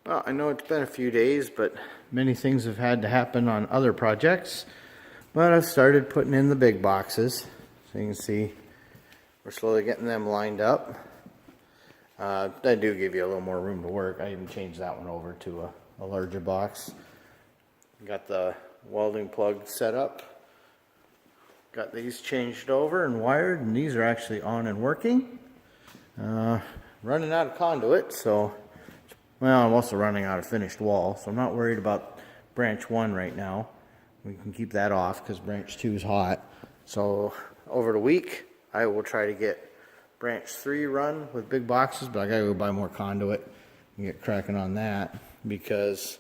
Well, I know it's been a few days, but many things have had to happen on other projects. But I've started putting in the big boxes. So you can see we're slowly getting them lined up. They do give you a little more room to work. I even changed that one over to a larger box. Got the welding plug set up. Got these changed over and wired, and these are actually on and working. Running out of conduit, so, well, I'm also running out of finished wall, so I'm not worried about branch 1 right now. We can keep that off because branch 2 is hot. So over the week, I will try to get branch 3 run with big boxes, but I gotta go buy more conduit and get cracking on that because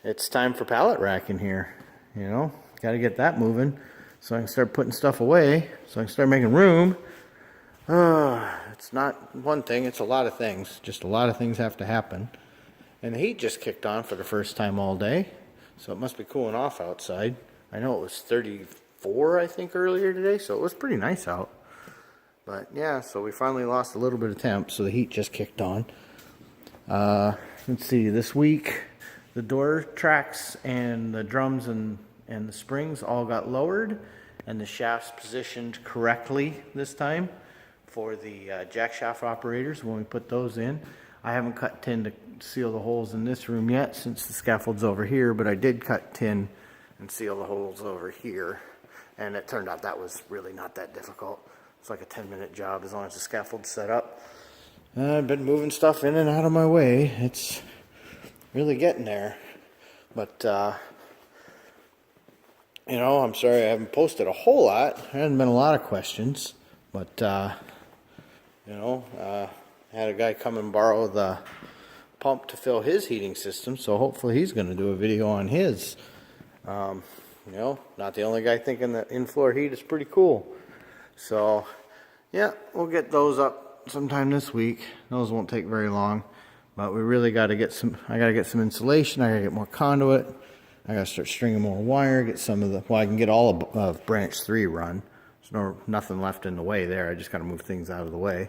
it's time for pallet racking here. You know, gotta get that moving so I can start putting stuff away, so I can start making room. It's not one thing, it's a lot of things. Just a lot of things have to happen. And the heat just kicked on for the first time all day, so it must be cooling off outside. I know it was 34, I think, earlier today, so it was pretty nice out. But yeah, so we finally lost a little bit of temp, so the heat just kicked on. Let's see, this week, the door tracks and the drums and the springs all got lowered, and the shafts positioned correctly this time for the jack shaft operators when we put those in. I haven't cut tin to seal the holes in this room yet since the scaffold's over here, but I did cut tin and seal the holes over here, and it turned out that was really not that difficult. It's like a 10-minute job as long as the scaffold's set up. I've been moving stuff in and out of my way. It's really getting there, but you know, I'm sorry I haven't posted a whole lot. There hasn't been a lot of questions, but you know, I had a guy come and borrow the pump to fill his heating system, so hopefully he's going to do a video on his. You know, not the only guy thinking that in-floor heat is pretty cool. So, yeah, we'll get those up sometime this week. Those won't take very long, but we really got to get some, I got to get some insulation, I got to get more conduit, I got to start stringing more wire, get some of the, well, I can get all of branch 3 run. There's nothing left in the way there. I just got to move things out of the way.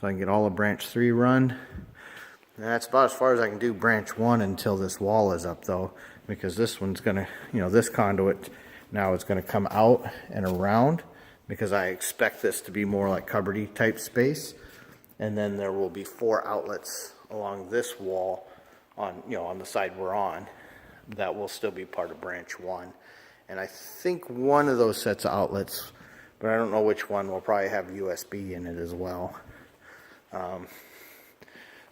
So I can get all of branch 3 run. And that's about as far as I can do branch 1 until this wall is up though. Because this one's going to, you know, this conduit now is going to come out and around. Because I expect this to be more like cupboardy type space. And then there will be 4 outlets along this wall on, you know, on the side we're on. That will still be part of branch 1. And I think one of those sets of outlets, but I don't know which one, will probably have USB in it as well.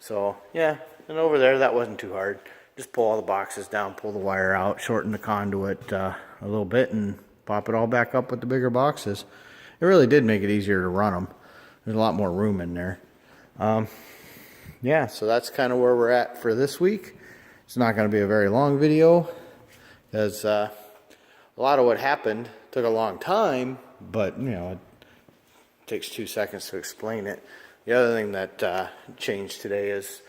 So yeah, and over there that wasn't too hard. Just pull all the boxes down, pull the wire out, shorten the conduit a little bit, and pop it all back up with the bigger boxes. It really did make it easier to run them. There's a lot more room in there. Yeah, so that's kind of where we're at for this week. It's not going to be a very long video because a lot of what happened took a long time, but you know, it takes 2 seconds to explain it. The other thing that changed today is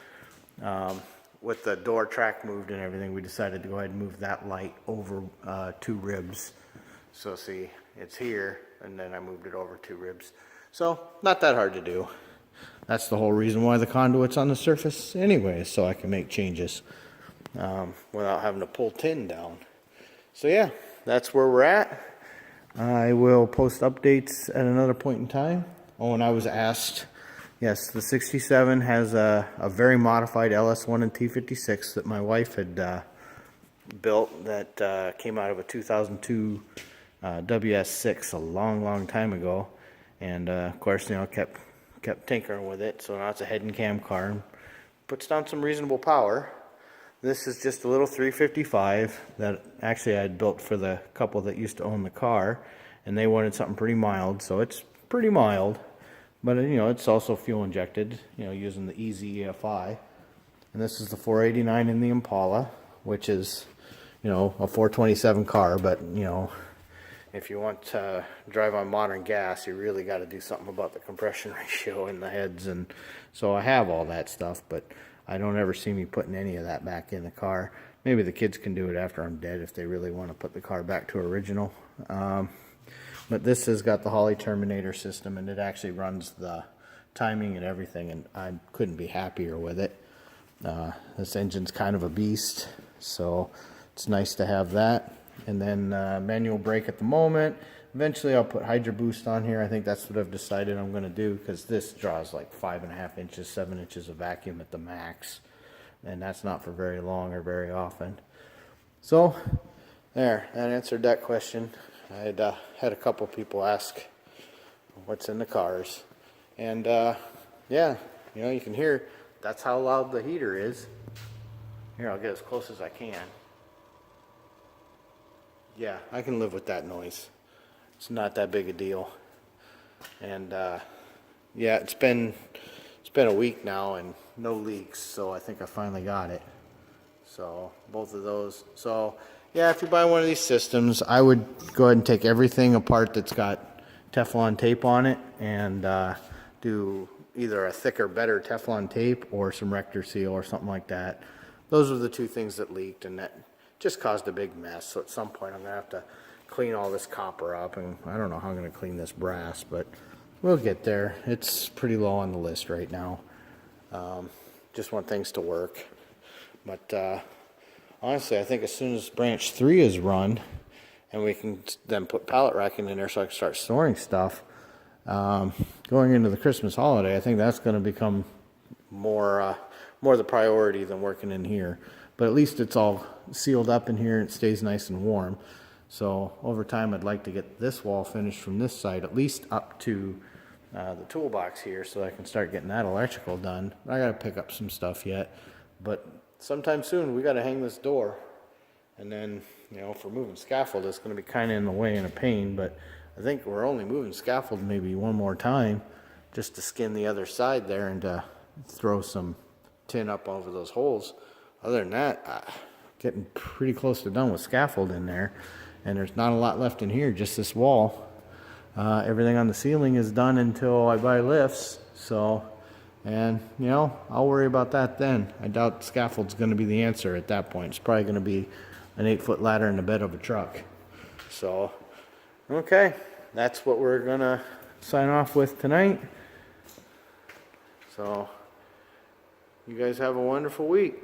with the door track moved and everything, we decided to go ahead and move that light over 2 ribs. So see, it's here, and then I moved it over 2 ribs. So not that hard to do. That's the whole reason why the conduit's on the surface anyway, so I can make changes without having to pull tin down. So yeah, that's where we're at. I will post updates at another point in time. Oh, and I was asked, yes, the 67 has a very modified LS1 and T56 that my wife had built that came out of a 2002 WS6 a long time ago. And of course, you know, kept tinkering with it. So now it's a head and cam car and puts down some reasonable power. This is just a little 355 that actually I had built for the couple that used to own the car, and they wanted something pretty mild, so it's pretty mild, but you know, it's also fuel injected, you know, using the easy EFI. And this is the 489 in the Impala, which is, you know, a 427 car, but you know, if you want to drive on modern gas, you really got to do something about the compression ratio in the heads. And so I have all that stuff, but I don't ever see me putting any of that back in the car. Maybe the kids can do it after I'm dead if they really want to put the car back to original. But this has got the Holley Terminator system, and it actually runs the timing and everything, and I couldn't be happier with it. This engine's kind of a beast, so it's nice to have that. And then manual brake at the moment. Eventually I'll put Hydro Boost on here. I think that's what I've decided I'm going to do, because this draws like 5.5 inches, 7 inches of vacuum at the max. And that's not for very long or very often. So there, that answered that question. I had a couple people ask what's in the cars. And yeah, you know, you can hear that's how loud the heater is. Here, I'll get as close as I can. Yeah, I can live with that noise. It's not that big a deal. And yeah, it's been a week now and no leaks, so I think I finally got it. So both of those. So yeah, if you buy one of these systems, I would go ahead and take everything apart that's got Teflon tape on it and do either a thicker, better Teflon tape or some Rector Seal or something like that. Those are the two things that leaked, and that just caused a big mess. So at some point I'm gonna have to clean all this copper up, and I don't know how I'm gonna clean this brass, but we'll get there. It's pretty low on the list right now. Just want things to work. But honestly, I think as soon as branch 3 is run and we can then put pallet racking in there so I can start storing stuff, going into the Christmas holiday, I think that's going to become more the priority than working in here. But at least it's all sealed up in here and it stays nice and warm. So over time I'd like to get this wall finished from this side at least up to the toolbox here, so I can start getting that electrical done. I got to pick up some stuff yet, but sometime soon we got to hang this door. And then, you know, if we're moving scaffold, it's going to be kind of in the way and a pain, but I think we're only moving scaffold maybe one more time just to skin the other side there and to throw some tin up over those holes. Other than that, getting pretty close to done with scaffold in there, and there's not a lot left in here, just this wall. Everything on the ceiling is done until I buy lifts, so, and you know, I'll worry about that then. I doubt scaffold's going to be the answer at that point. It's probably going to be an 8-foot ladder in the bed of a truck. So, okay, that's what we're going to sign off with tonight. So, you guys have a wonderful week.